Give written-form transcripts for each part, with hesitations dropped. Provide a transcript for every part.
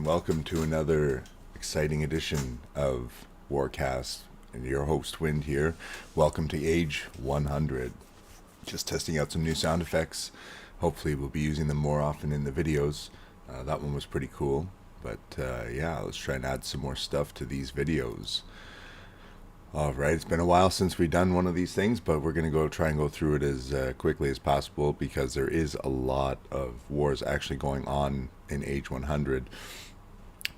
and welcome to another exciting edition of Warcast. And your host, Wind, here. Welcome to Age 100. Just testing out some new sound effects. Hopefully we'll be using them more often in the videos. That one was pretty cool. But yeah, let's try and add some more stuff to these videos. Alright, it's been a while since we've done one of these things, but we're going to try and go through it as quickly as possible because there is a lot of wars actually going on in Age 100.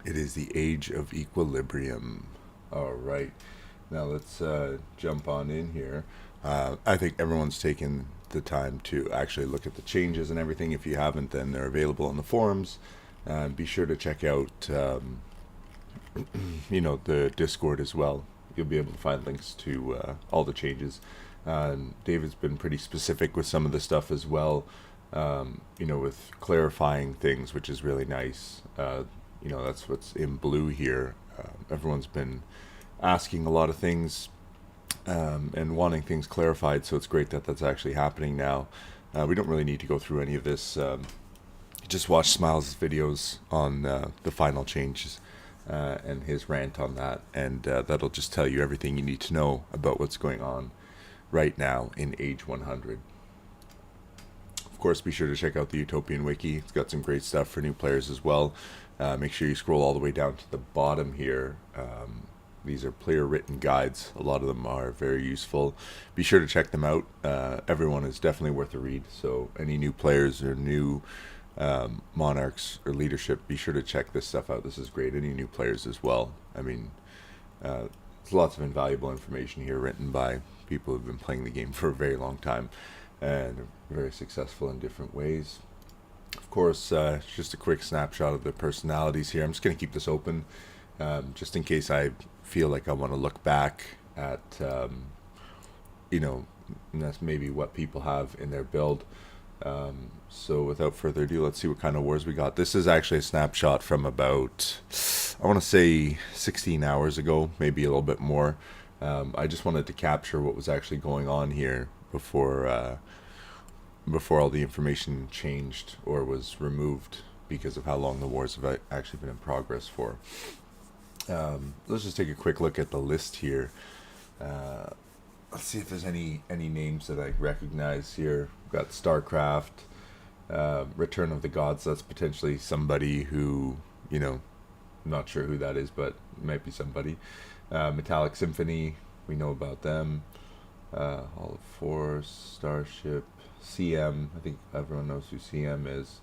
It is the Age of Equilibrium. Alright, now let's jump on in here. I think everyone's taken the time to actually look at the changes and everything. If you haven't, then they're available on the forums. Be sure to check out the Discord as well. You'll be able to find links to all the changes. David's been pretty specific with some of the stuff as well, with clarifying things, which is really nice. That's what's in blue here. Everyone's been asking a lot of things and wanting things clarified, so it's great that that's actually happening now. We don't really need to go through any of this. Just watch Smiles' videos on the final changes. And his rant on that, and that'll just tell you everything you need to know about what's going on right now in Age 100. Of course, be sure to check out the Utopian wiki. It's got some great stuff for new players as well. Make sure you scroll all the way down to the bottom here. These are player written guides. A lot of them are very useful. Be sure to check them out. Everyone is definitely worth a read, so any new players or new monarchs or leadership, be sure to check this stuff out. This is great. Any new players as well. I mean, there's lots of invaluable information here written by people who've been playing the game for a very long time and are very successful in different ways. Of course, just a quick snapshot of the personalities here. I'm just going to keep this open just in case I feel like I want to look back at that's maybe what people have in their build. So without further ado, let's see what kind of wars we got. This is actually a snapshot from about, I want to say 16 hours ago, maybe a little bit more. I just wanted to capture what was actually going on here before all the information changed or was removed because of how long the wars have actually been in progress for. Let's just take a quick look at the list here. Let's see if there's any names that I recognize here. We've got StarCraft, Return of the Gods. That's potentially somebody who, I'm not sure who that is, but it might be somebody. Metallic Symphony, we know about them. Hall of Force, Starship, CM. I think everyone knows who CM is.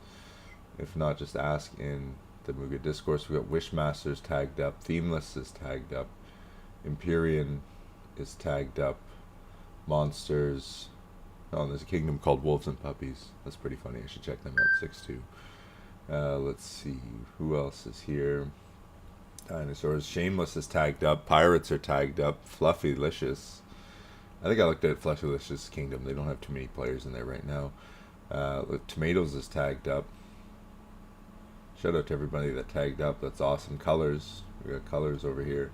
If not, just ask in the MUGA discourse. We've got Wishmasters tagged up. Themeless is tagged up. Empyrean is tagged up. Monsters. Oh, there's a kingdom called Wolves and Puppies. That's pretty funny. I should check them out. 6-2. Let's see. Who else is here? Dinosaurs. Shameless is tagged up. Pirates are tagged up. Fluffylicious. I think I looked at Fluffylicious Kingdom. They don't have too many players in there right now. Tomatoes is tagged up. Shout out to everybody that tagged up. That's awesome. Colors. We got Colors over here.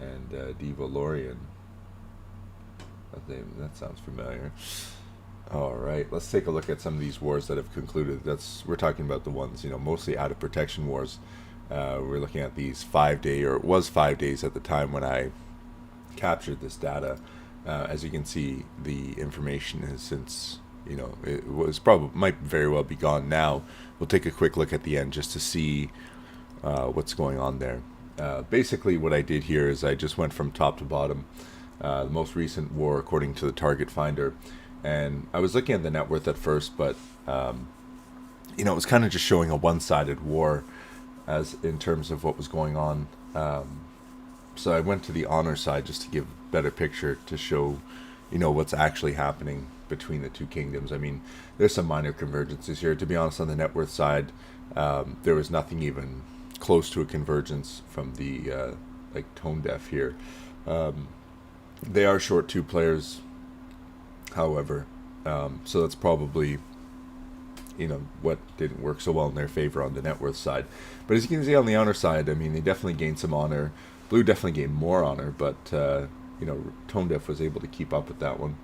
And Devolorian. That sounds familiar. Alright, let's take a look at some of these wars that have concluded. We're talking about the ones, mostly out of protection wars. We're looking at these 5-day, or it was 5 days at the time when I captured this data. As you can see, the information has since, it might very well be gone now. We'll take a quick look at the end just to see what's going on there. Basically what I did here is I just went from top to bottom. The most recent war according to the target finder, and I was looking at the net worth at first, but it was kind of just showing a one-sided war as in terms of what was going on. So I went to the honor side just to give a better picture to show what's actually happening between the two kingdoms. I mean, there's some minor convergences here. To be honest, on the net worth side, there was nothing even close to a convergence from the tone deaf here. They are short 2 players, however, so that's probably, what didn't work so well in their favor on the net worth side. But as you can see on the honor side, I mean, they definitely gained some honor. Blue definitely gained more honor, but, Tone Deaf was able to keep up with that one.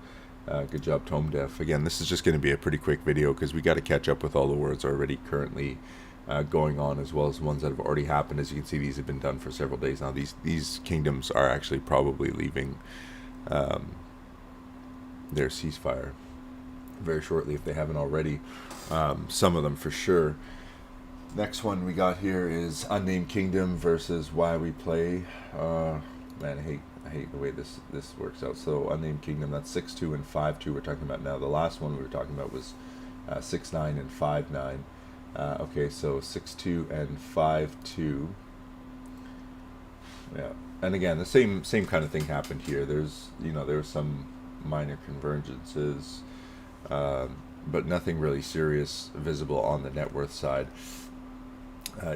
Good job, Tone Deaf. Again, this is just going to be a pretty quick video because we got to catch up with all the words already currently going on, as well as ones that have already happened. As you can see, these have been done for several days now. These kingdoms are actually probably leaving their ceasefire very shortly if they haven't already. Some of them for sure. Next one we got here is Unnamed Kingdom versus Why We Play. Man, I hate the way this works out. So Unnamed Kingdom, that's 6-2 and 5-2 we're talking about now. The last one we were talking about was 6-9 and 5-9. Okay, so 6-2 and 5-2. Yeah, and again, the same kind of thing happened here. There were some minor convergences, but nothing really serious visible on the net worth side.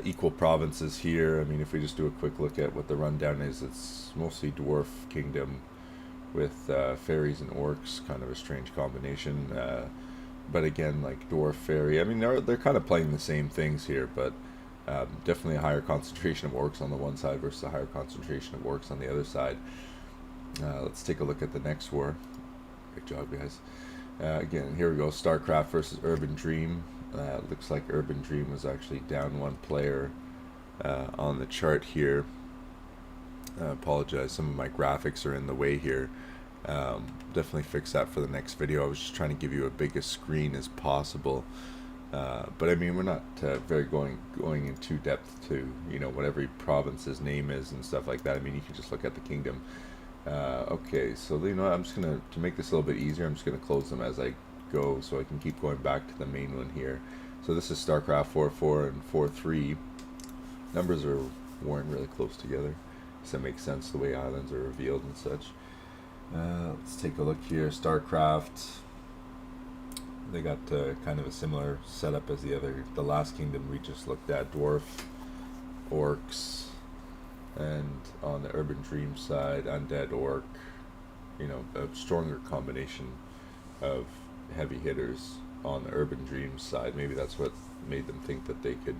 Equal provinces here. I mean, if we just do a quick look at what the rundown is, it's mostly dwarf kingdom with fairies and orcs, kind of a strange combination. But again, like dwarf, fairy, I mean, they're kind of playing the same things here, but definitely a higher concentration of orcs on the one side versus a higher concentration of orcs on the other side. Let's take a look at the next war. Great job, guys. Again, here we go. StarCraft versus Urban Dream. Looks like Urban Dream was actually down one player on the chart here. Apologize, some of my graphics are in the way here. Definitely fix that for the next video. I was just trying to give you a biggest screen as possible. But I mean, we're not very going in too depth to what every province's name is and stuff like that. I mean, you can just look at the kingdom. Okay, so I'm just gonna, to make this a little bit easier, I'm just gonna close them as I go so I can keep going back to the main one here. So this is StarCraft 4-4 and 4-3. Numbers weren't really close together. Does that make sense, the way islands are revealed and such? Let's take a look here. StarCraft, they got kind of a similar setup as the last kingdom we just looked at. Dwarf, orcs, and on the Urban Dream side, undead, orc. A stronger combination of heavy hitters on the Urban Dream side. Maybe that's what made them think that they could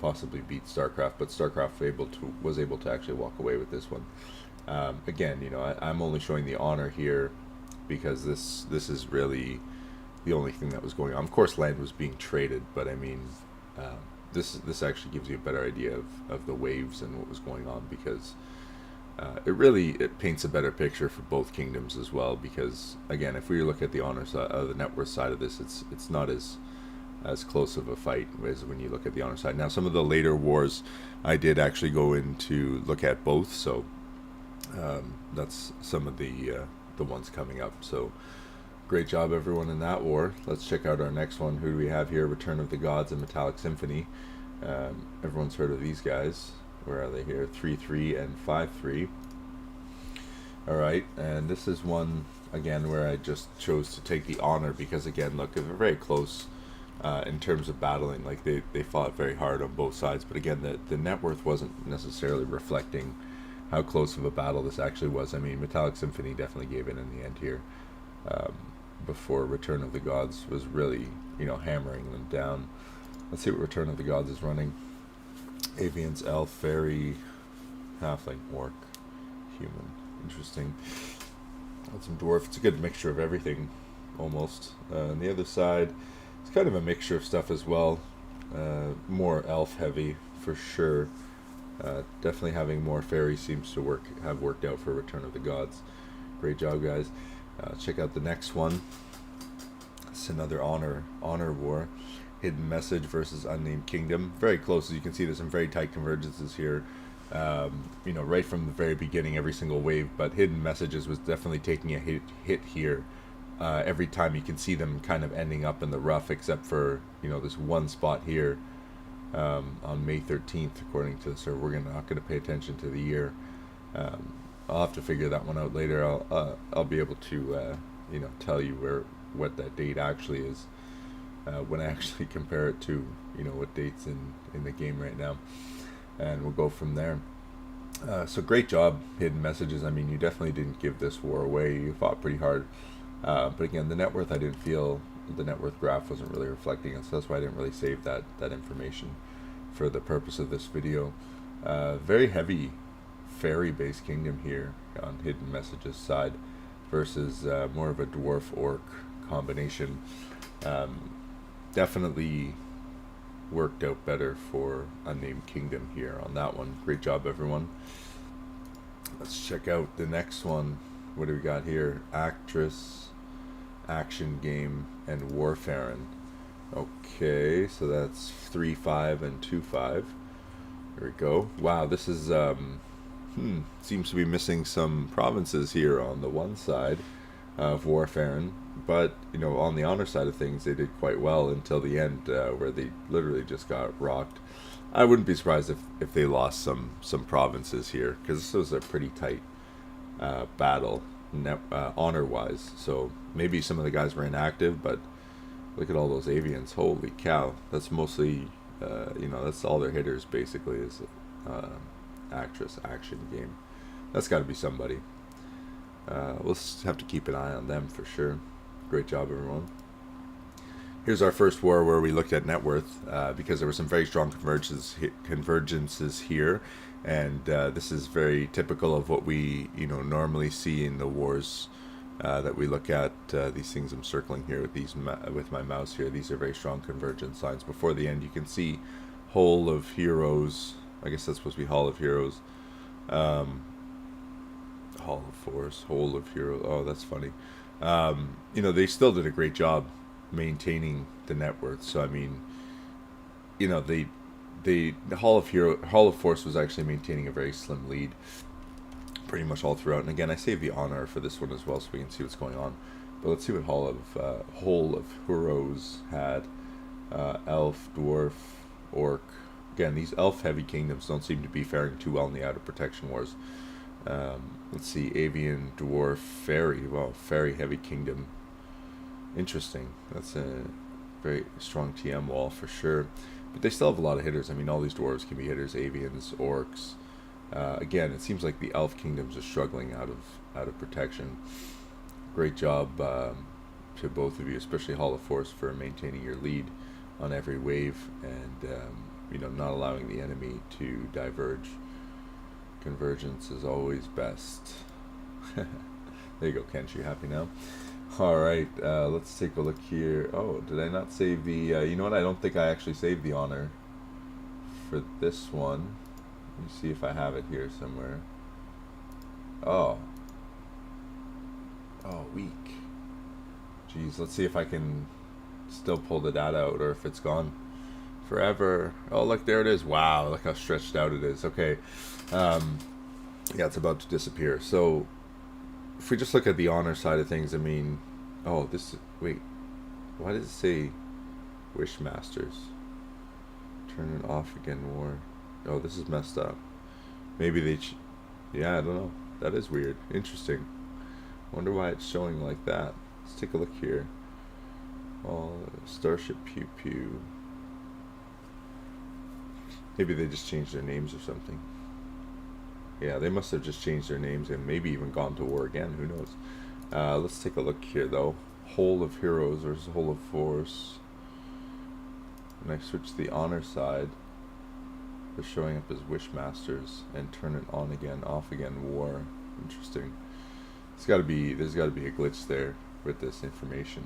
possibly beat StarCraft, but StarCraft was able to actually walk away with this one. Again, I'm only showing the honor here because this is really the only thing that was going on. Of course, land was being traded, but I mean, this actually gives you a better idea of the waves and what was going on, because it paints a better picture for both kingdoms as well. Because again, if we look at the honor side, the net worth side of this, it's not as close of a fight as when you look at the honor side. Now, some of the later wars, I did actually go in to look at both, so that's some of the ones coming up. So great job everyone in that war. Let's check out our next one. Who do we have here? Return of the Gods and Metallic Symphony. Everyone's heard of these guys. Where are they here? 3-3 and 5-3. Alright, and this is one again where I just chose to take the honor because, again, look, they're very close in terms of battling. Like they fought very hard on both sides, but again, the net worth wasn't necessarily reflecting how close of a battle this actually was. I mean, Metallic Symphony definitely gave in the end here, before Return of the Gods was really hammering them down. Let's see what Return of the Gods is running. Avians, elf, fairy, halfling, orc, human. Interesting. Got some dwarf. It's a good mixture of everything, almost. On the other side, it's kind of a mixture of stuff as well. More elf heavy for sure. Definitely having more fairy seems to have worked out for Return of the Gods. Great job, guys. Check out the next one. It's another honor war. Hidden Message versus Unnamed Kingdom. Very close, as you can see. There's some very tight convergences here. Right from the very beginning, every single wave. But Hidden Messages was definitely taking a hit here. Every time you can see them kind of ending up in the rough, except for this one spot here on May 13th, according to the server. We're not going to pay attention to the year. I'll have to figure that one out later. I'll be able to tell you what that date actually is. When I actually compare it to what dates in the game right now, and we'll go from there. So great job, Hidden Messages. I mean, you definitely didn't give this war away. You fought pretty hard, but again, the net worth, I didn't feel the net worth graph wasn't really reflecting it, so that's why I didn't really save that information for the purpose of this video. Very heavy fairy based kingdom here on Hidden Messages side versus more of a dwarf orc combination. Definitely worked out better for Unnamed Kingdom here on that one. Great job, everyone. Let's check out the next one. What do we got here? Actress, Action Game, and Warfarin. Okay, so that's 3-5 and 2-5. There we go. Wow, this is seems to be missing some provinces here on the one side of Warfarin, but you know, on the honor side of things, they did quite well until the end, where they literally just got rocked. I wouldn't be surprised if they lost some provinces here, because this was a pretty tight battle honor wise. So maybe some of the guys were inactive, but look at all those avians. Holy cow, that's mostly you know, that's all their hitters basically is Actress, Action Game. That's got to be somebody. We'll have to keep an eye on them for sure. Great job, everyone. Here's our first war where we looked at net worth, because there were some very strong convergences here, and this is very typical of what we normally see in the wars that we look at. These things I'm circling here with these with my mouse here. These are very strong convergence lines. Before the end, you can see Whole of Heroes. I guess that's supposed to be Hall of Heroes. Hall of Force, Whole of Heroes. Oh, that's funny. You know, they still did a great job maintaining the net worth. So I mean, you know, the Hall of Force was actually maintaining a very slim lead pretty much all throughout. And again, I saved the honor for this one as well, so we can see what's going on. But let's see what Whole of Heroes had. Elf, Dwarf, Orc. Again, these elf heavy kingdoms don't seem to be faring too well in the Outer Protection Wars. Let's see, Avian, Dwarf, Fairy. Well, Fairy heavy kingdom. Interesting. That's a very strong TM wall for sure. But they still have a lot of hitters. I mean, all these dwarves can be hitters. Avians, Orcs. Again, it seems like the elf kingdoms are struggling out of protection. Great job to both of you, especially Hall of Force, for maintaining your lead on every wave and you know, not allowing the enemy to diverge. Convergence is always best. There you go, Kenshi. Happy now? Alright, let's take a look here. Oh, did I not save the... you know what? I don't think I actually saved the honor for this one. Let me see if I have it here somewhere. Oh. Oh, weak. Jeez, let's see if I can still pull the data out or if it's gone forever. Oh, look, there it is. Wow, look how stretched out it is. Okay. Yeah, it's about to disappear. So, if we just look at the honor side of things, I mean... Oh, this... Wait. Why does it say Wishmasters? Turn it off again, war. Oh, this is messed up. Maybe they... yeah, I don't know. That is weird. Interesting. Wonder why it's showing like that. Let's take a look here. Oh, Starship Pew Pew. Maybe they just changed their names or something. Yeah, they must have just changed their names and maybe even gone to war again. Who knows? Let's take a look here, though. Whole of Heroes versus Whole of Force. When I switch to the honor side, they're showing up as Wishmasters and turn it on again, off again, war. Interesting. There's got to be a glitch there with this information.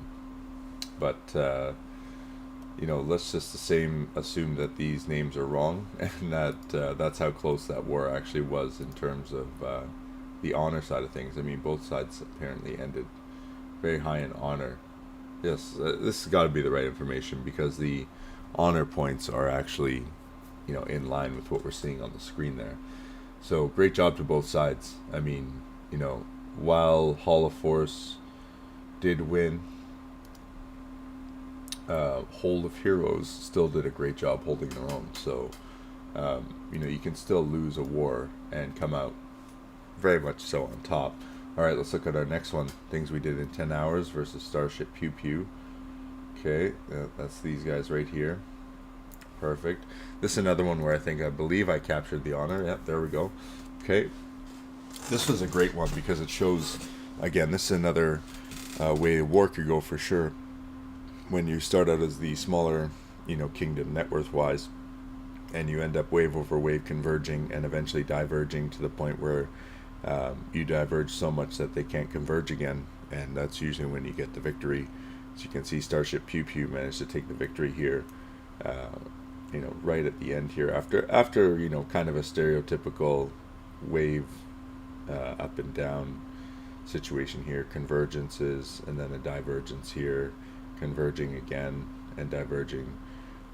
But you know, let's just assume that these names are wrong, and that that's how close that war actually was in terms of the honor side of things. I mean, both sides apparently ended very high in honor. Yes, this has got to be the right information because the honor points are actually, you know, in line with what we're seeing on the screen there. So great job to both sides. I mean, you know, while Hall of Force did win, Whole of Heroes still did a great job holding their own. So, you know, you can still lose a war and come out very much so on top. Alright, let's look at our next one. Things we did in 10 hours versus Starship Pew Pew. Okay, that's these guys right here. Perfect. This is another one where I believe I captured the honor. Yep, there we go. Okay. This was a great one because it shows, again, this is another way a war could go for sure. When you start out as the smaller, you know, kingdom net worth wise, and you end up wave over wave converging and eventually diverging to the point where you diverge so much that they can't converge again, and that's usually when you get the victory. As you can see, Starship Pew Pew managed to take the victory here. you know, right at the end here, after you know, kind of a stereotypical wave up and down situation here, convergences and then a divergence here, converging again and diverging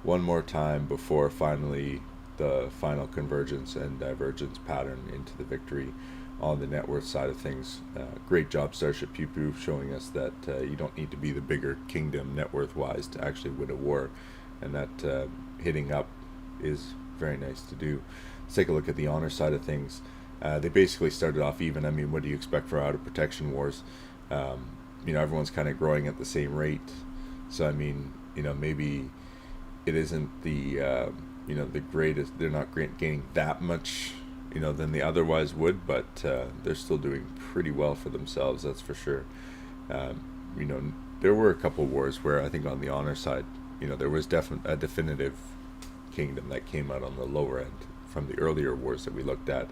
one more time before finally the final convergence and divergence pattern into the victory on the net worth side of things. Great job, Starship Pew Pew, showing us that you don't need to be the bigger kingdom net worth wise to actually win a war, and that hitting up is very nice to do. Let's take a look at the honor side of things. They basically started off even. I mean, what do you expect for out of protection wars? You know, everyone's kind of growing at the same rate. So I mean, you know, maybe it isn't the you know, the greatest. They're not gaining that much, you know, than they otherwise would, but they're still doing pretty well for themselves. That's for sure. You know, there were a couple wars where I think on the honor side, you know, there was a definitive kingdom that came out on the lower end from the earlier wars that we looked at.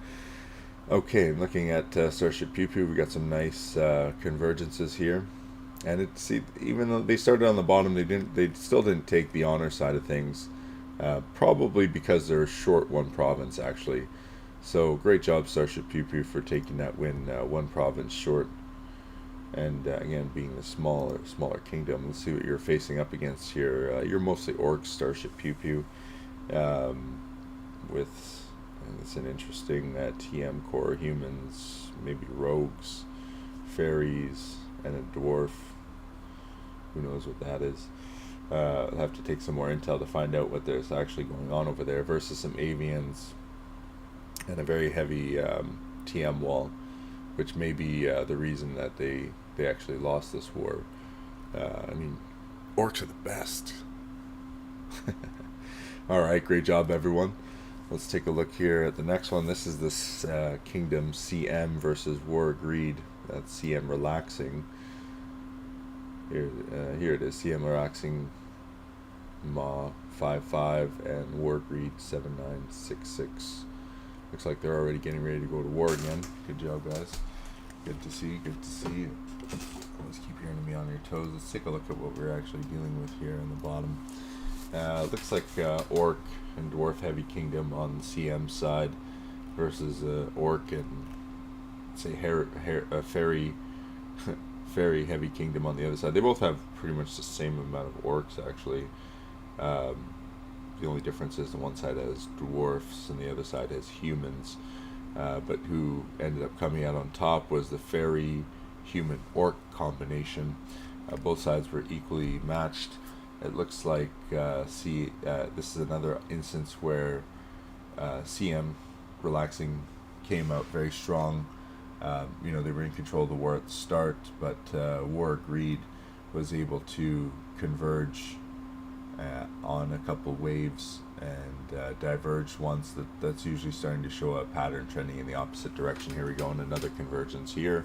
Okay, looking at Starship Pew Pew, we got some nice convergences here, and even though they started on the bottom, they still didn't take the honor side of things, probably because they're short one province actually. So great job, Starship Pew Pew, for taking that win, one province short, and again being the smaller kingdom. Let's see what you're facing up against here. You're mostly orcs, Starship Pew Pew, with. And it's an interesting TM core, humans, maybe rogues, fairies, and a dwarf. Who knows what that is? I'll have to take some more intel to find out what there's actually going on over there, versus some avians and a very heavy TM wall, which may be the reason that they actually lost this war. I mean, orcs are the best. Alright, great job everyone. Let's take a look here at the next one. This is this Kingdom CM versus War Agreed. That's CM relaxing. Here it is. CM relaxing Ma 5-5 and War Agreed 7-9-6-6. Looks like they're already getting ready to go to war again. Good job, guys. Good to see. Good to see. Always keep hearing me on your toes. Let's take a look at what we're actually dealing with here on the bottom. Looks like Orc and Dwarf Heavy Kingdom on the CM side versus Orc and say Fairy Fairy Heavy Kingdom on the other side. They both have pretty much the same amount of orcs actually. The only difference is the one side has dwarfs and the other side has humans. But who ended up coming out on top was the Fairy Human Orc combination. Both sides were equally matched. It looks like this is another instance where CM relaxing came out very strong. You know, they were in control of the war at the start, but War Agreed was able to converge on a couple waves and diverged once. That's usually starting to show a pattern trending in the opposite direction. Here we go, and another convergence here,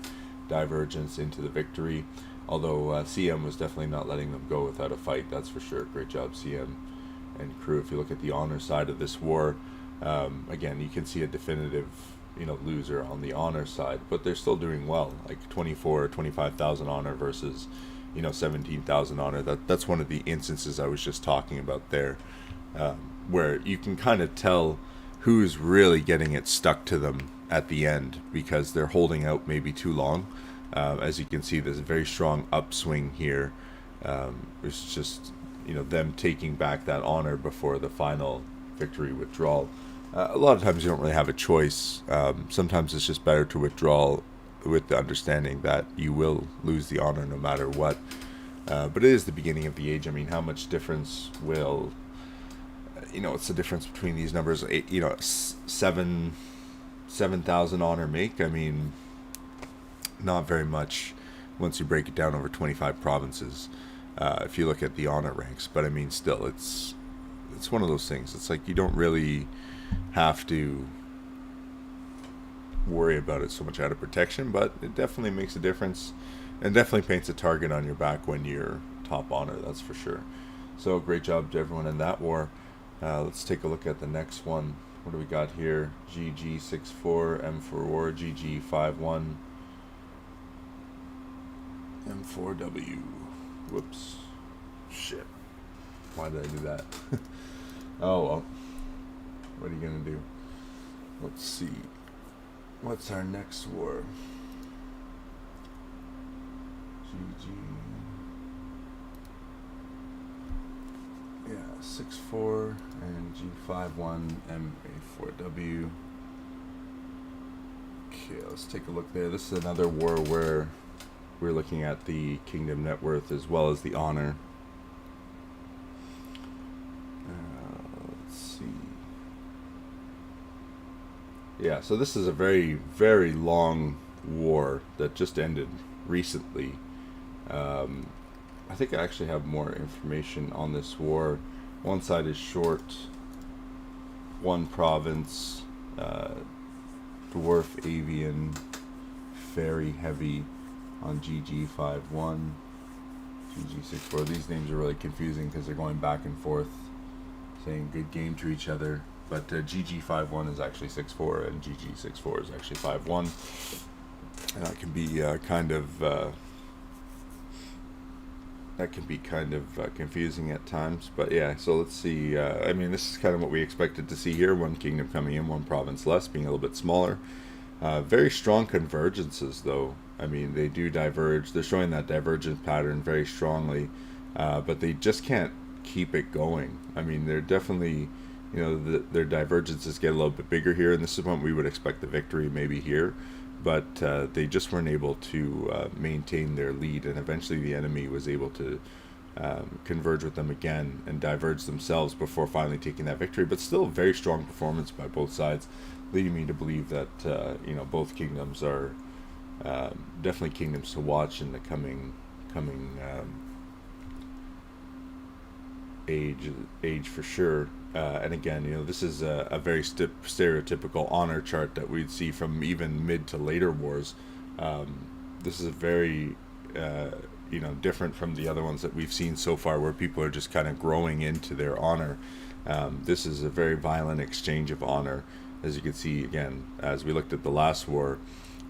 divergence into the victory. Although CM was definitely not letting them go without a fight, that's for sure. Great job, CM and crew. If you look at the honor side of this war, again, you can see a definitive, you know, loser on the honor side, but they're still doing well. Like 25,000 honor versus, you know, 17,000 honor. That's one of the instances I was just talking about there, where you can kind of tell who's really getting it stuck to them at the end because they're holding out maybe too long. As you can see, there's a very strong upswing here. It's just, you know, them taking back that honor before the final victory withdrawal. A lot of times you don't really have a choice. Sometimes it's just better to withdraw with the understanding that you will lose the honor no matter what. But it is the beginning of the age. I mean, how much difference will, you know, it's the difference between these numbers, 7,000 honor make? I mean, not very much once you break it down over 25 provinces, if you look at the honor ranks. But I mean, still, it's one of those things. It's like you don't really have to worry about it so much out of protection, but it definitely makes a difference and definitely paints a target on your back when you're top honor, that's for sure. So great job to everyone in that war. Let's take a look at the next one. What do we got here? GG64, M4 War, GG51, M4W. Whoops. Shit. Why did I do that? Oh well, what are you gonna do? Let's see. What's our next war? GG. Yeah, 6-4 and G5-1 MA4W. Okay, let's take a look there. This is another war where we're looking at the kingdom net worth as well as the honor. Let's see. Yeah, so this is a very, very long war that just ended recently. I think I actually have more information on this war. One side is short, one province, dwarf avian, very heavy on GG51, GG64. These names are really confusing because they're going back and forth saying good game to each other. But GG51 is actually 6-4 and GG64 is actually 5-1. And that can be kind of confusing at times. But yeah, so let's see. I mean, this is kind of what we expected to see here. One kingdom coming in, one province less, being a little bit smaller. Very strong convergences, though. I mean, they do diverge. They're showing that divergent pattern very strongly, but they just can't keep it going. I mean, they're definitely, their divergences get a little bit bigger here, and this is when we would expect the victory maybe here. But they just weren't able to maintain their lead, and eventually the enemy was able to converge with them again and diverge themselves before finally taking that victory. But still, very strong performance by both sides, leading me to believe that both kingdoms are definitely kingdoms to watch in the coming age for sure. And again, this is a very stereotypical honor chart that we'd see from even mid to later wars. This is a very different from the other ones that we've seen so far, where people are just kind of growing into their honor. This is a very violent exchange of honor, as you can see again as we looked at the last war.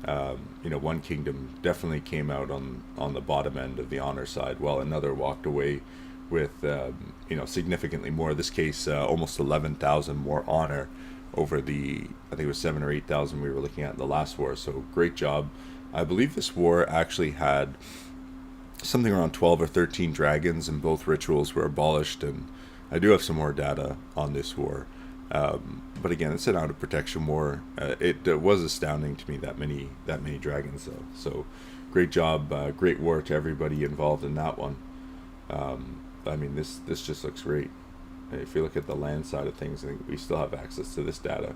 One kingdom definitely came out on the bottom end of the honor side, while another walked away with significantly more. In this case, almost 11,000 more honor over the, I think it was 7,000 or 8,000 we were looking at in the last war. So great job. I believe this war actually had something around 12 or 13 dragons, and both rituals were abolished. And I do have some more data on this war. But again, it's an out of protection war. It was astounding to me that many dragons though. So great job, great war to everybody involved in that one. I mean, this just looks great. If you look at the land side of things, I think we still have access to this data.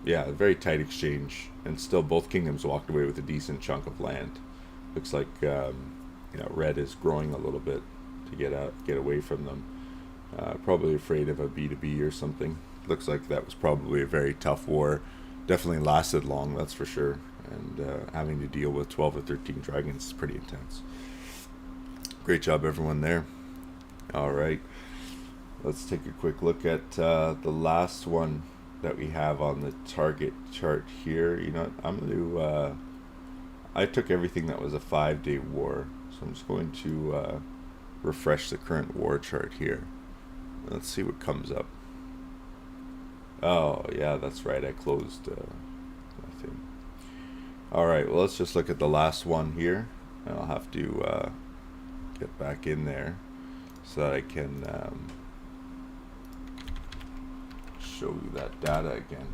Yeah, a very tight exchange, and still both kingdoms walked away with a decent chunk of land. Looks like red is growing a little bit to get away from them. Probably afraid of a B2B or something. Looks like that was probably a very tough war. Definitely lasted long, that's for sure. And having to deal with 12 or 13 dragons is pretty intense. Great job, everyone there. All right, let's take a quick look at the last one that we have on the target chart here. I'm going to I took everything that was a 5-day war, so I'm just going to refresh the current war chart here. Let's see what comes up. Oh yeah, that's right, I closed nothing. All right, well, let's just look at the last one here, and I'll have to get back in there so that I can show you that data again.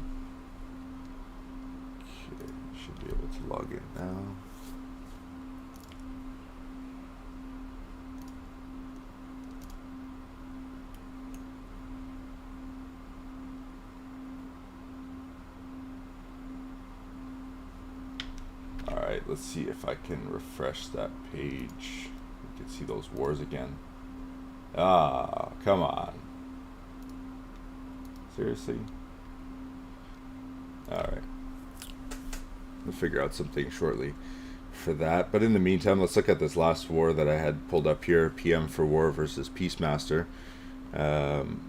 Okay, should be able to log in now. Alright, let's see if I can refresh that page. You can see those wars again. Ah, come on. Seriously? Alright. We'll figure out something shortly for that. But in the meantime, let's look at this last war that I had pulled up here. PM for War versus Peacemaster.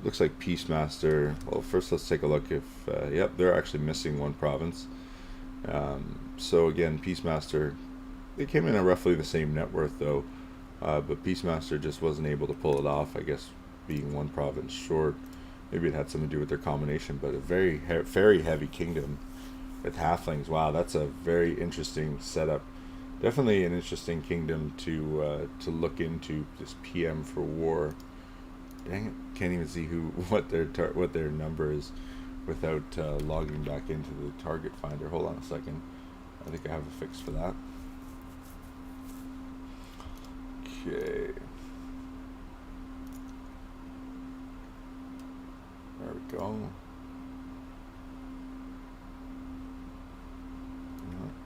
Looks like Peacemaster... Well, first let's take a look if... yep, they're actually missing one province. So again, Peacemaster... They came in at roughly the same net worth, though. But Peacemaster just wasn't able to pull it off, I guess, being one province short. Maybe it had something to do with their combination, but a very heavy kingdom with halflings. Wow, that's a very interesting setup. Definitely an interesting kingdom to look into. This PM for war. Dang it! Can't even see what their number is without logging back into the target finder. Hold on a second. I think I have a fix for that. Okay. There we go.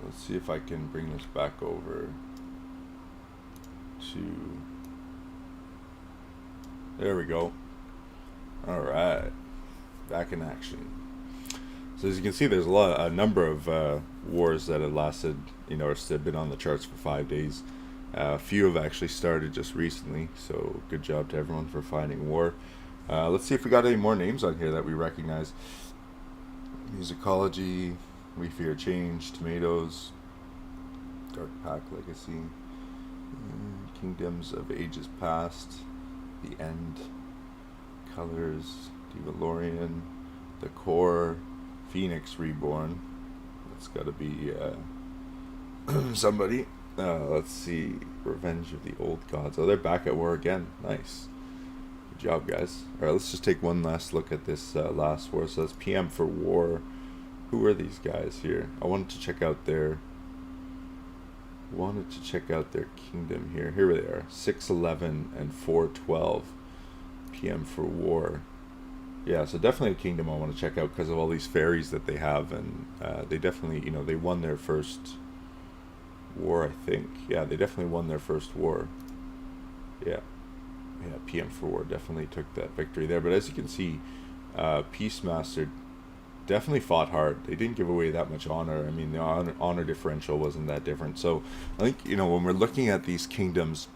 Let's see if I can bring this back over to... There we go. Alright. Back in action. So as you can see, there's a number of wars that have lasted, or have been on the charts for 5 days. A few have actually started just recently, so good job to everyone for finding war. Let's see if we got any more names on here that we recognize. Musicology, We Fear Change, Tomatoes, Dark Pack Legacy, Kingdoms of Ages Past, The End, Colors, Devalorian, The Core, Phoenix Reborn. That's got to be somebody. Let's see, Revenge of the Old Gods. Oh, they're back at war again. Nice. Good job, guys. Alright, let's just take one last look at this last war. So that's PM for war. Who are these guys here? I wanted to check out their kingdom here. Here they are. 611 and 412. PM for war. Yeah, so definitely a kingdom I want to check out because of all these fairies that they have, and they definitely, they won their first war, I think. Yeah, they definitely won their first war. Yeah, PM for war definitely took that victory there. But as you can see, Peacemaster definitely fought hard. They didn't give away that much honor. I mean, the honor differential wasn't that different. So I think, when we're looking at these kingdoms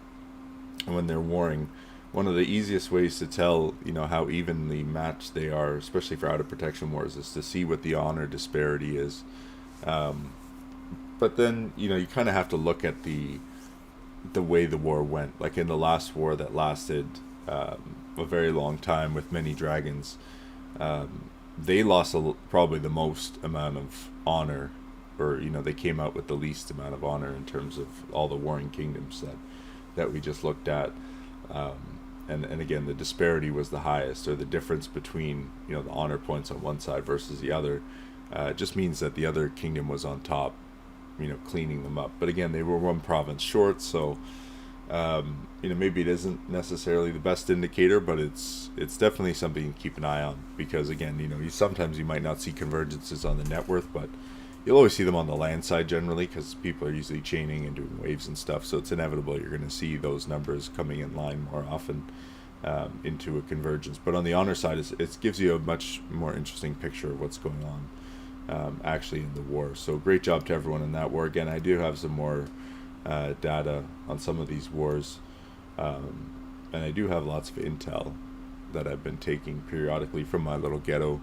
and when they're warring, one of the easiest ways to tell, how evenly matched they are, especially for out of protection wars, is to see what the honor disparity is. But then, you kind of have to look at the way the war went. Like in the last war that lasted a very long time with many dragons, they lost probably the most amount of honor, or they came out with the least amount of honor in terms of all the warring kingdoms that we just looked at. And again, the disparity was the highest, or the difference between the honor points on one side versus the other. Just means that the other kingdom was on top, cleaning them up. But again, they were one province short, so maybe it isn't necessarily the best indicator, but it's definitely something to keep an eye on, because again, sometimes you might not see convergences on the net worth, but you'll always see them on the land side generally, because people are usually chaining and doing waves and stuff, so it's inevitable you're going to see those numbers coming in line more often into a convergence. But on the honor side, it gives you a much more interesting picture of what's going on actually in the war. So great job to everyone in that war. Again, I do have some more data on some of these wars, and I do have lots of intel that I've been taking periodically from my little ghetto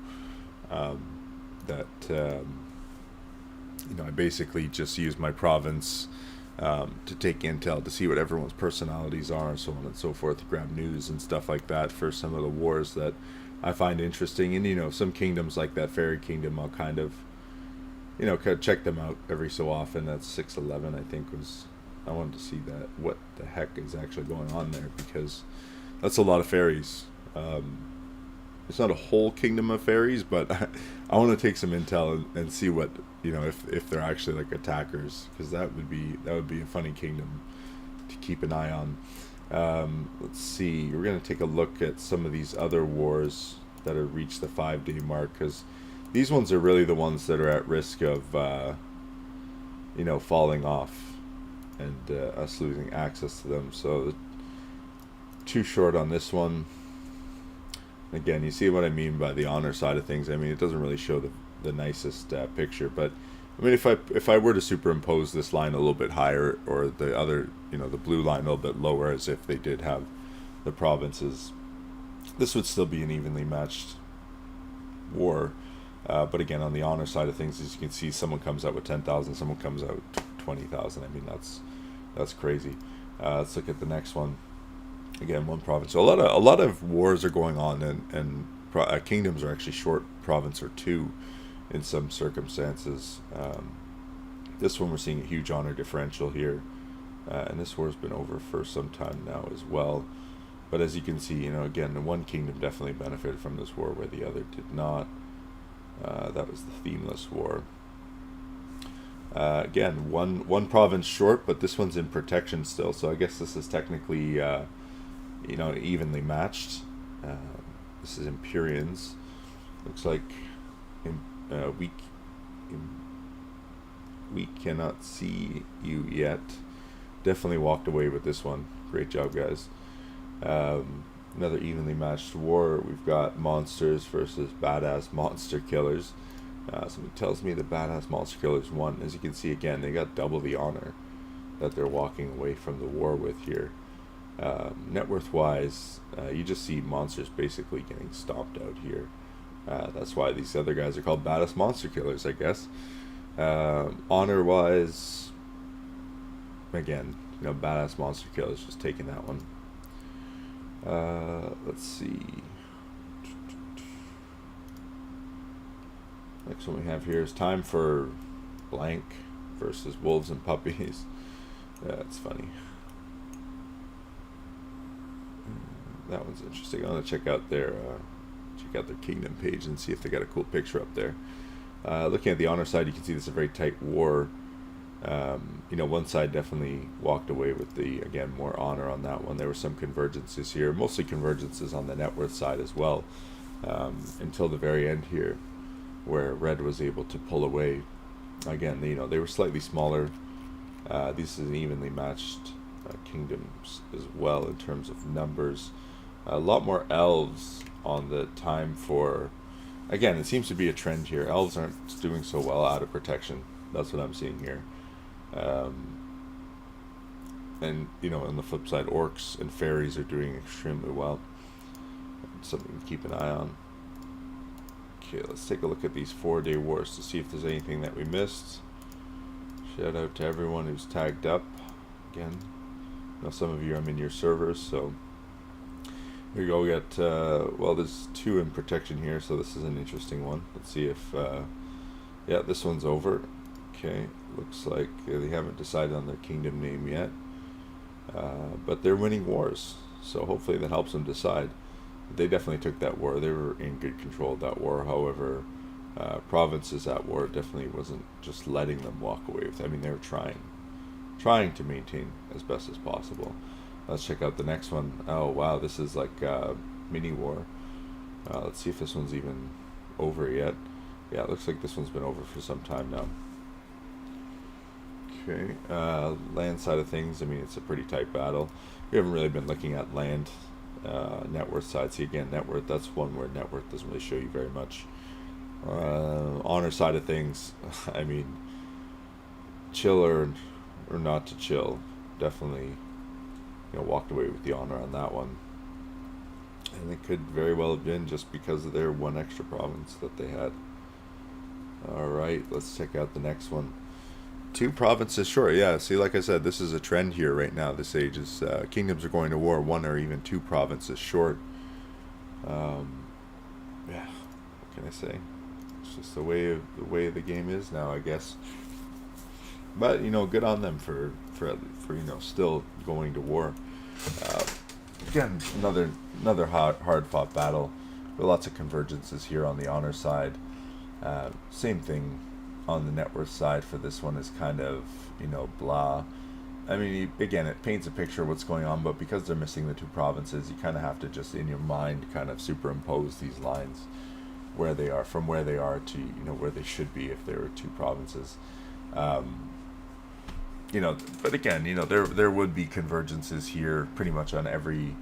I basically just use my province to take intel to see what everyone's personalities are and so on and so forth, to grab news and stuff like that for some of the wars that I find interesting. And some kingdoms like that fairy kingdom, I'll kind of check them out every so often. That's 611, I think, I wanted to see that, what the heck is actually going on there, because that's a lot of fairies. It's not a whole kingdom of fairies, but I want to take some intel and see what, if they're actually like attackers, because that would be a funny kingdom to keep an eye on. Let's see, we're going to take a look at some of these other wars that have reached the 5-day mark, because these ones are really the ones that are at risk of falling off and us losing access to them. So too short on this one. Again, you see what I mean by the honor side of things. I mean, it doesn't really show the nicest picture, but I mean, if I were to superimpose this line a little bit higher, or the other, the blue line a little bit lower, as if they did have the provinces, this would still be an evenly matched war. But again, on the honor side of things, as you can see, someone comes out with 10,000, someone comes out 20,000. I mean, that's crazy. Let's look at the next one. Again, one province. So a lot of wars are going on, and kingdoms are actually short province or two in some circumstances. This one we're seeing a huge honor differential here, and this war's been over for some time now as well. But as you can see, again, the one kingdom definitely benefited from this war where the other did not. That was the themeless war. Again, one province short, but this one's in protection still. So I guess this is technically, evenly matched. This is Empyreans. Looks like we cannot see you yet. Definitely walked away with this one. Great job, guys. Another evenly matched war. We've got monsters versus badass monster killers. Something tells me the badass monster killers won. As you can see, again, they got double the honor that they're walking away from the war with here. Net worth wise, you just see monsters basically getting stomped out here. That's why these other guys are called badass monster killers, I guess. Honor wise, again, badass monster killers just taking that one. Let's see. Next one we have here is time for blank versus wolves and puppies. Yeah, that's funny. That one's interesting. I'm gonna check out their kingdom page and see if they got a cool picture up there. Looking at the honor side, you can see this is a very tight war. One side definitely walked away with again, more honor on that one. There were some convergences here, mostly convergences on the net worth side as well, until the very end here, where red was able to pull away. Again, they were slightly smaller. This is an evenly matched kingdoms as well in terms of numbers. A lot more elves on the time for. Again, it seems to be a trend here. Elves aren't doing so well out of protection. That's what I'm seeing here. And on the flip side, orcs and fairies are doing extremely well. Something to keep an eye on. Okay, let's take a look at these 4-day wars to see if there's anything that we missed. Shout out to everyone who's tagged up. Again, some of you I'm in your servers, so here we go. We got there's 2 in protection here, so this is an interesting one. Let's see if yeah, this one's over. Okay, looks like they haven't decided on their kingdom name yet, but they're winning wars, so hopefully that helps them decide. They definitely took that war. They were in good control of that war. However, provinces at war definitely wasn't just letting them walk away with it. I mean, they were trying to maintain as best as possible. Let's check out the next one. Oh wow, this is like mini war. Let's see if this one's even over yet. Yeah, it looks like this one's been over for some time now. Okay, land side of things, I mean, it's a pretty tight battle. We haven't really been looking at land net worth side. See, again, net worth, that's one where net worth doesn't really show you very much. Honor side of things, I mean, chill or not to chill. Definitely, walked away with the honor on that one. And it could very well have been just because of their one extra province that they had. Alright, let's check out the next one. 2 provinces short. Yeah, see, like I said, this is a trend here right now. This age is kingdoms are going to war 1 or even 2 provinces short. Yeah, what can I say? It's just the way the game is now, I guess. But good on them for still going to war. Again, another hard fought battle. There are lots of convergences here on the honor side. Same thing on the net worth side for this one is kind of blah. I mean, again, it paints a picture of what's going on, but because they're missing the 2 provinces, you kind of have to just in your mind kind of superimpose these lines where they are, from where they are to where they should be if there were 2 provinces. But again, there would be convergences here pretty much on every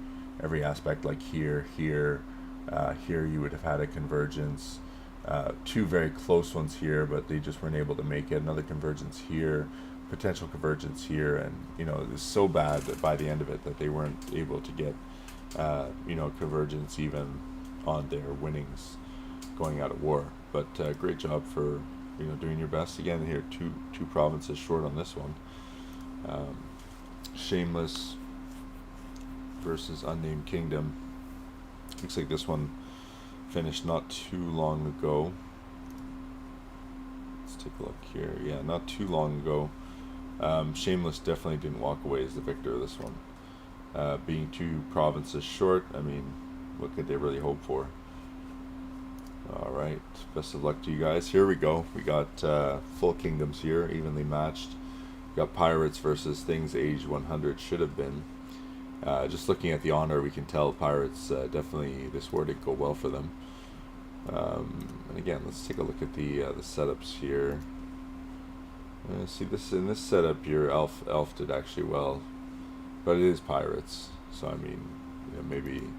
aspect. Like here you would have had a convergence. 2 very close ones here, but they just weren't able to make it. Another convergence here, potential convergence here, and it was so bad that by the end of it that they weren't able to get convergence even on their winnings going out of war. But great job for doing your best. Again, here two provinces short on this one. Shameless versus Unnamed Kingdom. Looks like this one finished not too long ago. Let's take a look here. Yeah, not too long ago. Shameless definitely didn't walk away as the victor of this one. Being 2 provinces short, I mean, what could they really hope for? Alright, best of luck to you guys. Here we go. We got full kingdoms here, evenly matched. We got Pirates versus things age 100 should have been. Just looking at the honor, we can tell Pirates definitely this war didn't go well for them. And again, let's take a look at the setups here. See this in this setup, your elf did actually well, but it is Pirates. So I mean, you know, maybe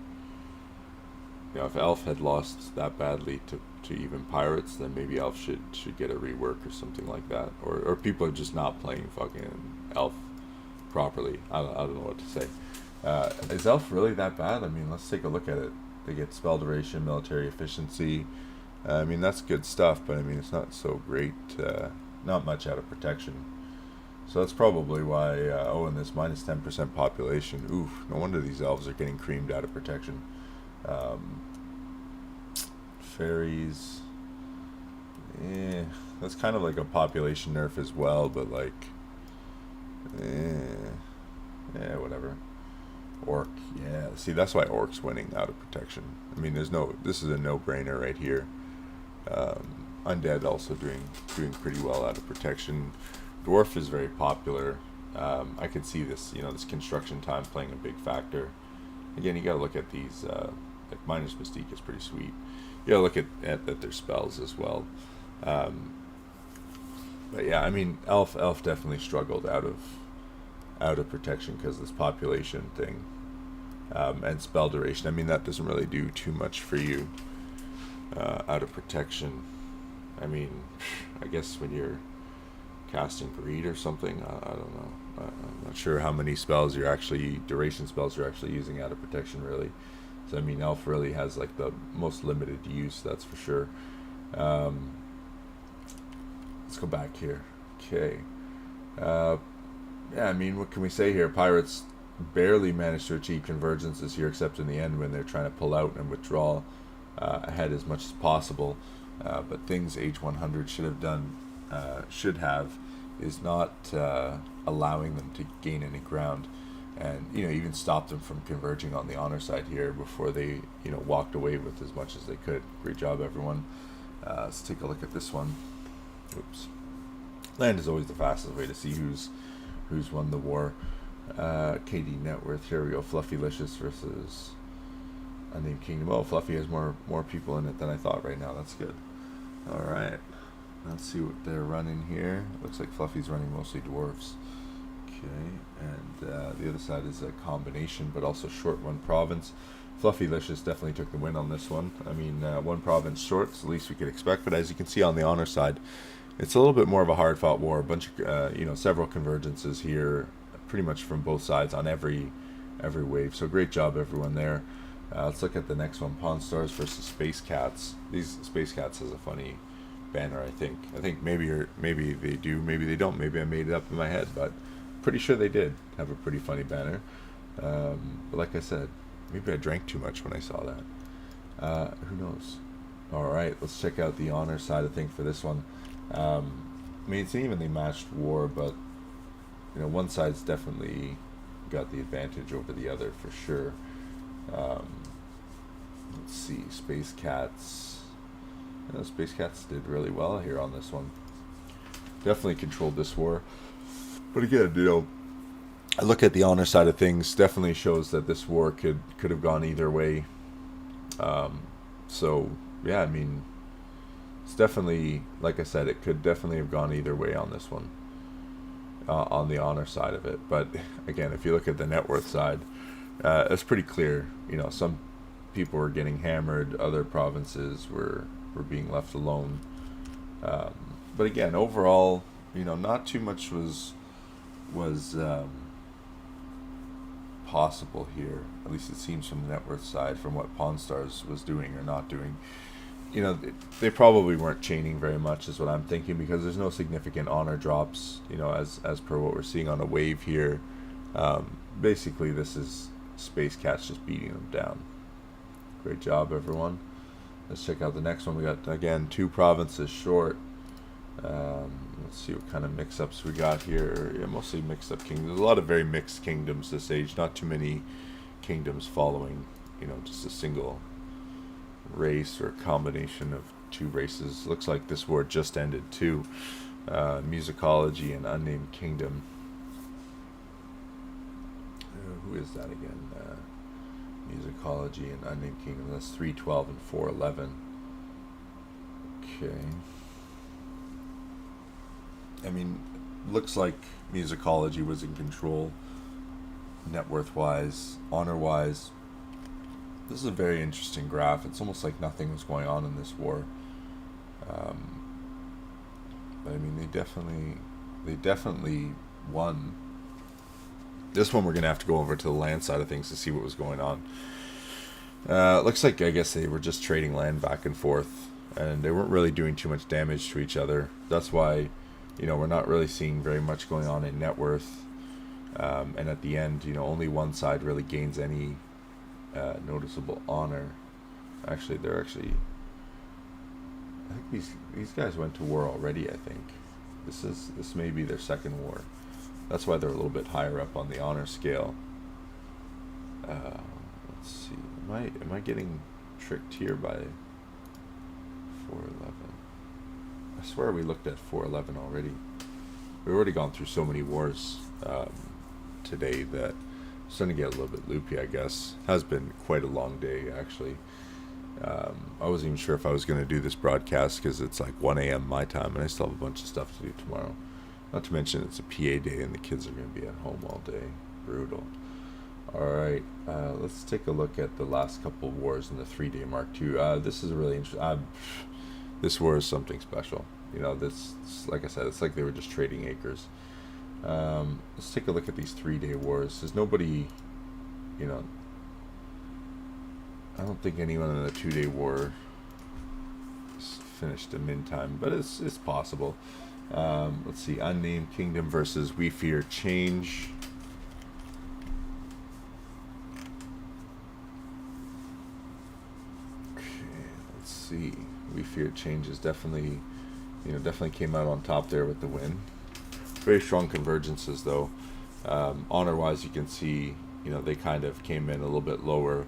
if Elf had lost that badly to even Pirates, then maybe Elf should get a rework or something like that, or people are just not playing fucking Elf properly. I don't know what to say. Is Elf really that bad? I mean, let's take a look at it. They get spell duration, military efficiency. I mean, that's good stuff, but I mean, it's not so great. Not much out of protection. So that's probably why, and this minus 10% population. Oof, no wonder these elves are getting creamed out of protection. Fairies. That's kind of like a population nerf as well, but like, whatever. Orc, yeah. See, that's why Orc's winning out of protection. I mean, this is a no-brainer right here. Undead also doing pretty well out of protection. Dwarf is very popular. I could see this, this construction time playing a big factor. Again, you gotta look at these, like Miner's Mystique is pretty sweet. You gotta look at their spells as well. But yeah, I mean, Elf definitely struggled out of protection because of this population thing. And spell duration, I mean, that doesn't really do too much for you out of protection. I mean, I guess when you're casting Greed or something, I don't know. I'm not sure how many spells duration spells you're actually using out of protection, really. So I mean, Elf really has like the most limited use, that's for sure. Let's go back here. Okay. Yeah, I mean, what can we say here? Pirates barely managed to achieve convergence this year, except in the end when they're trying to pull out and withdraw ahead as much as possible. But things age 100 should have is not allowing them to gain any ground, and even stop them from converging on the honor side here before they walked away with as much as they could. Great job, everyone. Let's take a look at this one. Oops. Land is always the fastest way to see who's won the war. KD net worth. Here we go. Fluffylicious versus Unnamed Kingdom. Oh, Fluffy has more people in it than I thought right now. That's good. All right. Let's see what they're running here. Looks like Fluffy's running mostly dwarves. Okay, and the other side is a combination, but also short one province. Fluffylicious definitely took the win on this one. I mean, one province short, it's the least we could expect. But as you can see on the honor side, it's a little bit more of a hard-fought war. A bunch of, several convergences here, pretty much from both sides on every wave. So great job, everyone there. Let's look at the next one: Pawn Stars versus Space Cats. These Space Cats has a funny banner, I think. Maybe they do, maybe they don't. Maybe I made it up in my head, but pretty sure they did have a pretty funny banner. But like I said, maybe I drank too much when I saw that. Who knows? All right, let's check out the honor side of things for this one. I mean, it's an evenly matched war, but one side's definitely got the advantage over the other for sure. Let's see, Space Cats. Space Cats did really well here on this one. Definitely controlled this war. But again, I look at the honor side of things. Definitely shows that this war could have gone either way. So yeah, I mean, it's definitely, like I said, it could definitely have gone either way on this one. On the honor side of it. But again, if you look at the net worth side, it's pretty clear. Some people were getting hammered, other provinces were being left alone. But again, overall, not too much was possible here. At least it seems from the net worth side, from what Pawn Stars was doing or not doing. They probably weren't chaining very much, is what I'm thinking, because there's no significant honor drops. As per what we're seeing on a wave here. Basically, this is Space Cats just beating them down. Great job, everyone. Let's check out the next one. We got, again, 2 provinces short. Let's see what kind of mix-ups we got here. Yeah, mostly mixed-up kingdoms. There's a lot of very mixed kingdoms this age. Not too many kingdoms following, just a single race or combination of 2 races. Looks like this war just ended too. Musicology and Unnamed Kingdom. Who is that again? Musicology and Unnamed Kingdom. That's 312 and 411. Okay. I mean, looks like Musicology was in control, net worth wise, honor wise. This is a very interesting graph. It's almost like nothing was going on in this war. But I mean, they definitely won. This one we're gonna have to go over to the land side of things to see what was going on. Looks like, I guess, they were just trading land back and forth, and they weren't really doing too much damage to each other. That's why, we're not really seeing very much going on in net worth. And at the end, only one side really gains any noticeable honor. I think these guys went to war already. I think this may be their second war. That's why they're a little bit higher up on the honor scale. Let's see. Am I getting tricked here by 411? I swear we looked at 411 already. We've already gone through so many wars today that I'm starting to get a little bit loopy, I guess. Has been quite a long day, actually. I wasn't even sure if I was going to do this broadcast because it's like 1 a.m. my time, and I still have a bunch of stuff to do tomorrow. Not to mention it's a PA day and the kids are going to be at home all day. Brutal. Alright, let's take a look at the last couple of wars in the 3-day mark too. This is a really interesting... this war is something special. This, like I said, it's like they were just trading acres. Let's take a look at these 3-day wars. There's nobody, I don't think anyone in the 2-day war finished in min time, but it's possible. Let's see, Unnamed Kingdom versus We Fear Change. Okay, let's see. We Fear Change is definitely came out on top there with the win. Very strong convergences though. Honor-wise, you can see, they kind of came in a little bit lower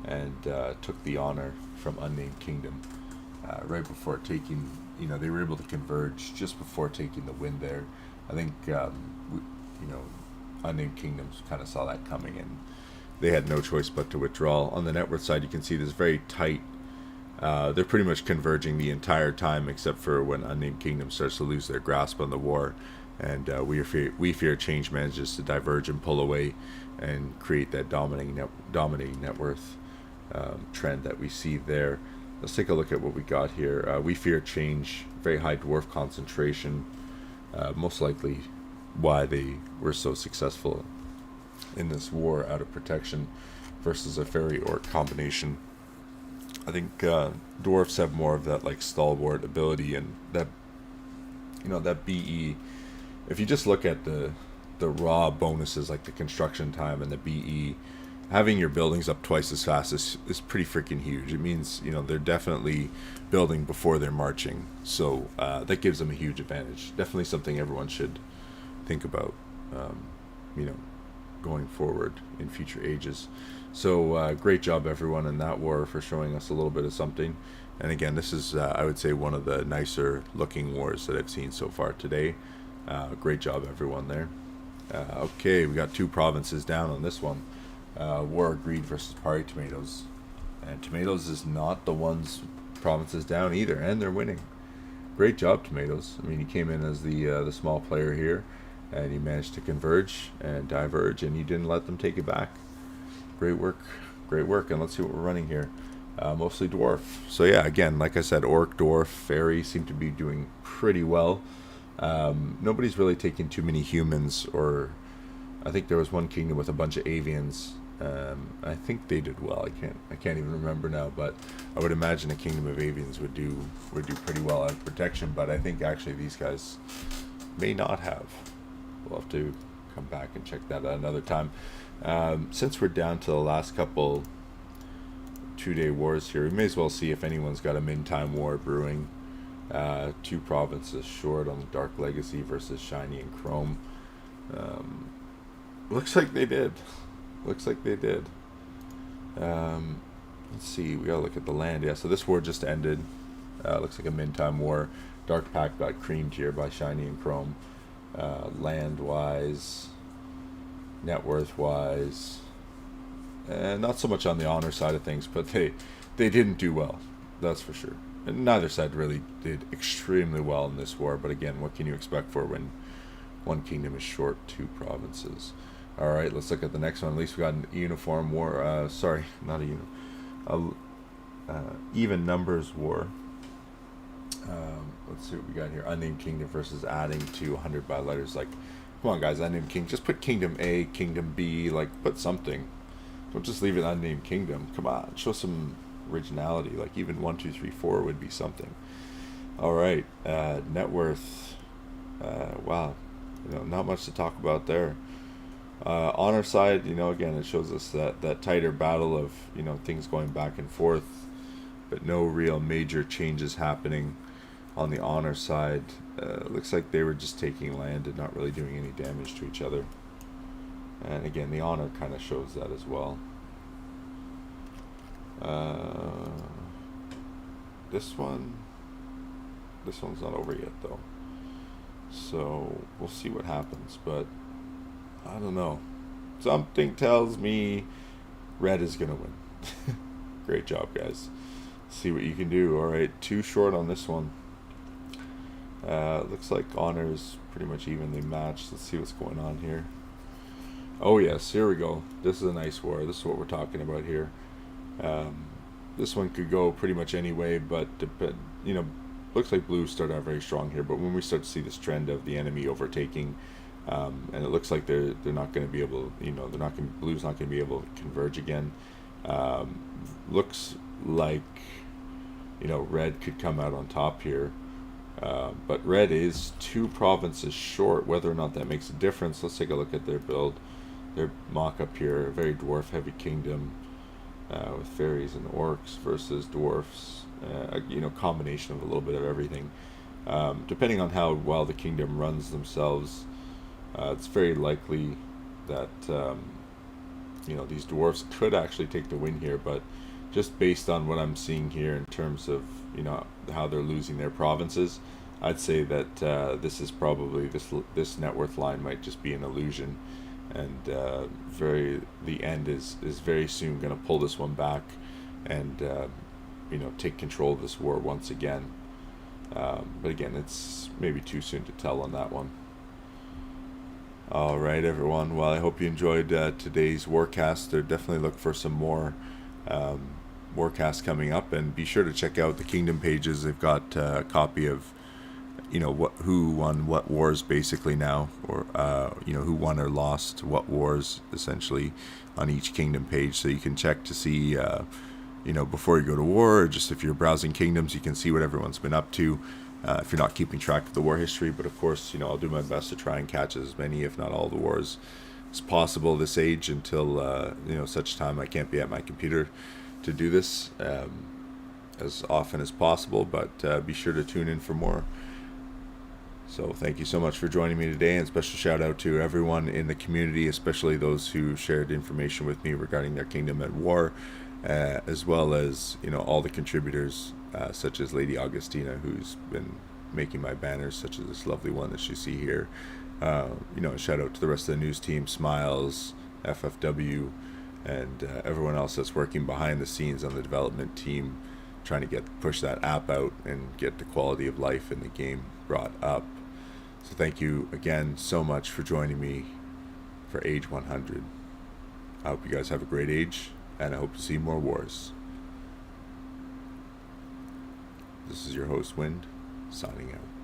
and took the honor from Unnamed Kingdom right before taking. They were able to converge just before taking the win there. I think Unnamed Kingdoms kind of saw that coming, and they had no choice but to withdraw. On the net worth side, you can see this very tight. They're pretty much converging the entire time, except for when Unnamed Kingdom starts to lose their grasp on the war, and We Fear Change manages to diverge and pull away, and create that dominating net worth trend that we see there. Let's take a look at what we got here. We Fear Change, very high dwarf concentration, most likely why they were so successful in this war out of protection versus a fairy orc combination. I think dwarfs have more of that like stalwart ability, and that that BE. If you just look at the raw bonuses like the construction time and the BE, having your buildings up twice as fast is pretty freaking huge. It means they're definitely building before they're marching, so that gives them a huge advantage. Definitely something everyone should think about, going forward in future ages. So great job everyone in that war for showing us a little bit of something. And again, this is I would say one of the nicer looking wars that I've seen so far today. Great job everyone there. Okay, we got 2 provinces down on this one. War Agreed versus Party Tomatoes, and Tomatoes is not the provinces down either, and they're winning. Great job, Tomatoes. I mean, he came in as the small player here, and he managed to converge and diverge, and he didn't let them take it back. Great work, and let's see what we're running here. Mostly dwarf. So yeah, again, like I said, orc, dwarf, fairy seem to be doing pretty well. Nobody's really taking too many humans, or I think there was one kingdom with a bunch of avians. I think they did well. I can't even remember now, but I would imagine a kingdom of avians would do pretty well out of protection. But I think actually these guys may not have. We'll have to come back and check that out another time. Since we're down to the last couple 2-day wars here, we may as well see if anyone's got a min-time war brewing. 2 provinces short on the Dark Legacy versus Shiny and Chrome. Looks like they did. Looks like they did. Let's see, we gotta look at the land. Yeah, so this war just ended. Looks like a min-time war. Dark Pack got creamed here by Shiny and Chrome. Land-wise, net worth-wise, not so much on the honor side of things, but they didn't do well, that's for sure. And neither side really did extremely well in this war, but again, what can you expect for when one kingdom is short 2 provinces? All right, let's look at the next one. At least we got an uniform war. Sorry, not a even numbers war. Let's see what we got here. Unnamed Kingdom versus adding to 100 by letters. Like, come on, guys, Unnamed King. Just put Kingdom A, Kingdom B. Like, put something. Don't just leave it Unnamed Kingdom. Come on, show some originality. Like, even 1, 2, 3, 4 would be something. All right, net worth. Wow, not much to talk about there. On our side, again, it shows us that tighter battle of, things going back and forth, but no real major changes happening on the honor side. Looks like they were just taking land and not really doing any damage to each other. And again, the honor kind of shows that as well. This one's not over yet though. So we'll see what happens, but I don't know. Something tells me red is gonna win. Great job, guys. See what you can do. All right, 2 short on this one. Looks like honors pretty much evenly matched. Let's see what's going on here. Oh yes, here we go. This is a nice war. This is what we're talking about here. This one could go pretty much any way, but looks like blue started out very strong here. But when we start to see this trend of the enemy overtaking, and it looks like they're not going to be able, blue's not going to be able to converge again. Looks like red could come out on top here. But red is 2 provinces short. Whether or not that makes a difference, let's take a look at their build. Their mock-up here, a very dwarf-heavy kingdom with fairies and orcs versus dwarfs. Combination of a little bit of everything. Depending on how well the kingdom runs themselves, it's very likely that these dwarfs could actually take the win here. But just based on what I'm seeing here in terms of how they're losing their provinces, I'd say that this is probably this net worth line might just be an illusion, and the end is very soon going to pull this one back and take control of this war once again. But again, it's maybe too soon to tell on that one. All right, everyone. Well, I hope you enjoyed today's Warcast. Definitely look for some more Warcast coming up, and be sure to check out the Kingdom pages. They've got a copy of who won what wars basically now, or who won or lost what wars essentially on each Kingdom page, so you can check to see before you go to war, or just if you're browsing kingdoms, you can see what everyone's been up to. If you're not keeping track of the war history, but of course, I'll do my best to try and catch as many, if not all, the wars as possible this age until such time I can't be at my computer to do this as often as possible. But be sure to tune in for more. So thank you so much for joining me today, and special shout out to everyone in the community, especially those who shared information with me regarding their kingdom at war, as well as all the contributors such as Lady Augustina, who's been making my banners, such as this lovely one that you see here. Shout out to the rest of the news team, Smiles, FFW, and everyone else that's working behind the scenes on the development team, trying to push that app out and get the quality of life in the game brought up. So thank you again so much for joining me for Age 100. I hope you guys have a great age, and I hope to see more wars. This is your host, Wind, signing out.